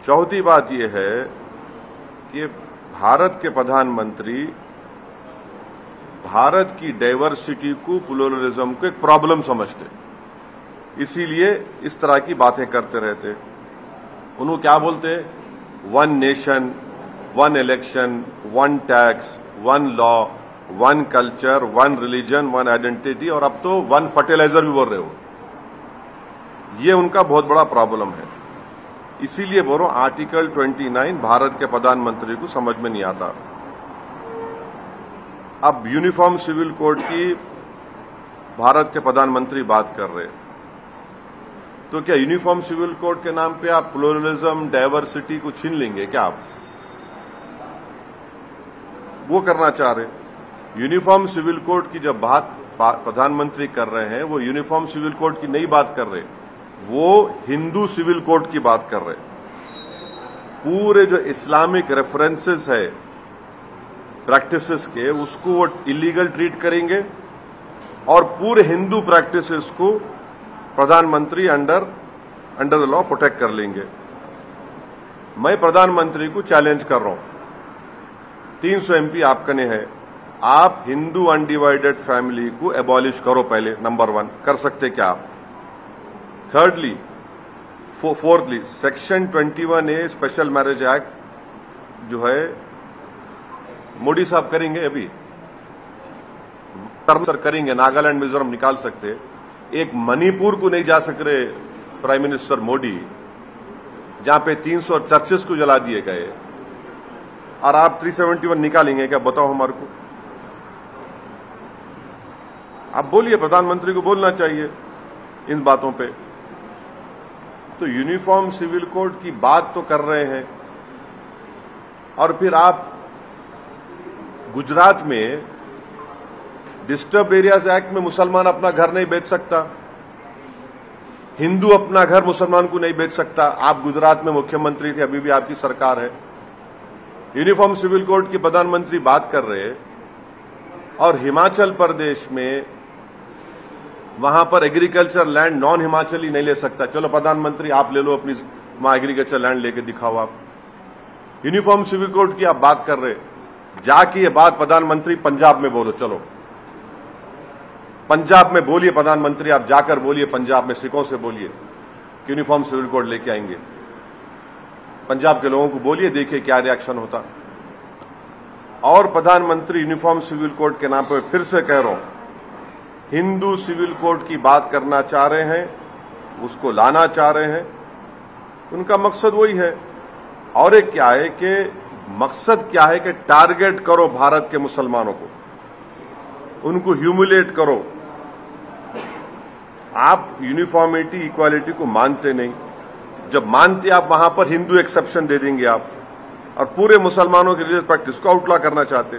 चौथी बात यह है कि भारत के प्रधानमंत्री भारत की डाइवर्सिटी को, प्लुरलिज्म को एक प्रॉब्लम समझते, इसीलिए इस तरह की बातें करते रहते। उन्होंने क्या बोलते? One nation, one election, one tax, one law, one culture, one religion, one identity, और अब तो वन फर्टिलाइजर भी बोल रहे हो। ये उनका बहुत बड़ा प्रॉब्लम है। इसीलिए बोल रहा हूं, आर्टिकल 29 भारत के प्रधानमंत्री को समझ में नहीं आता। अब यूनिफॉर्म सिविल कोड की भारत के प्रधानमंत्री बात कर रहे, तो क्या यूनिफॉर्म सिविल कोड के नाम पे आप प्लुरलिज्म, डाइवर्सिटी को छीन लेंगे क्या? आप वो करना चाह रहे? यूनिफॉर्म सिविल कोड की जब बात प्रधानमंत्री कर रहे हैं, वो यूनिफॉर्म सिविल कोड की नहीं बात कर रहे, वो हिंदू सिविल कोड की बात कर रहे। पूरे जो इस्लामिक रेफरेंसेस है प्रैक्टिसेस के, उसको वो इलीगल ट्रीट करेंगे और पूरे हिंदू प्रैक्टिसेस को प्रधानमंत्री अंडर द लॉ प्रोटेक्ट कर लेंगे। मैं प्रधानमंत्री को चैलेंज कर रहा हूं, 300 MP आपकने है, आप हिंदू अनडिवाइडेड फैमिली को एबॉलिश करो पहले, नंबर 1। कर सकते क्या आप? Thirdly, fourthly, section 21A special marriage act जो है मोदी साहब करेंगे, अभी सर करेंगे, नागालैंड मिजोरम निकाल सकते। एक मणिपुर को नहीं जा सक रहे प्राइम मिनिस्टर मोदी, जहां पे 300 चर्चेस को जला दिए गए, और आप 371 निकालेंगे क्या? बताओ हमारे को। आप बोलिए, प्रधानमंत्री को बोलना चाहिए इन बातों पे। तो यूनिफॉर्म सिविल कोड की बात तो कर रहे हैं, और फिर आप गुजरात में डिस्टर्ब एरियाज एक्ट में मुसलमान अपना घर नहीं बेच सकता, हिंदू अपना घर मुसलमान को नहीं बेच सकता। आप गुजरात में मुख्यमंत्री थे, अभी भी आपकी सरकार है। यूनिफॉर्म सिविल कोड की प्रधानमंत्री बात कर रहे, और हिमाचल प्रदेश में वहां पर एग्रीकल्चर लैंड नॉन हिमाचली नहीं ले सकता। चलो प्रधानमंत्री आप ले लो, अपनी वहां एग्रीकल्चर लैंड लेके दिखाओ आप। यूनिफॉर्म सिविल कोड की आप बात कर रहे, जाके ये बात प्रधानमंत्री पंजाब में बोलो। चलो पंजाब में बोलिए प्रधानमंत्री, आप जाकर बोलिए पंजाब में, सिखों से बोलिए कि यूनिफॉर्म सिविल कोड लेके आएंगे। पंजाब के लोगों को बोलिए, देखिए क्या रिएक्शन होता। और प्रधानमंत्री यूनिफॉर्म सिविल कोड के नाम पर फिर से कह रहा हूं, हिंदू सिविल कोड की बात करना चाह रहे हैं, उसको लाना चाह रहे हैं। उनका मकसद वही है। और एक क्या है कि मकसद क्या है कि टारगेट करो भारत के मुसलमानों को, उनको ह्यूमिलेट करो। आप यूनिफॉर्मिटी, इक्वालिटी को मानते नहीं। जब मानते आप, वहां पर हिंदू एक्सेप्शन दे देंगे आप, और पूरे मुसलमानों के रिलीजियस प्रैक्टिस को आउटला करना चाहते।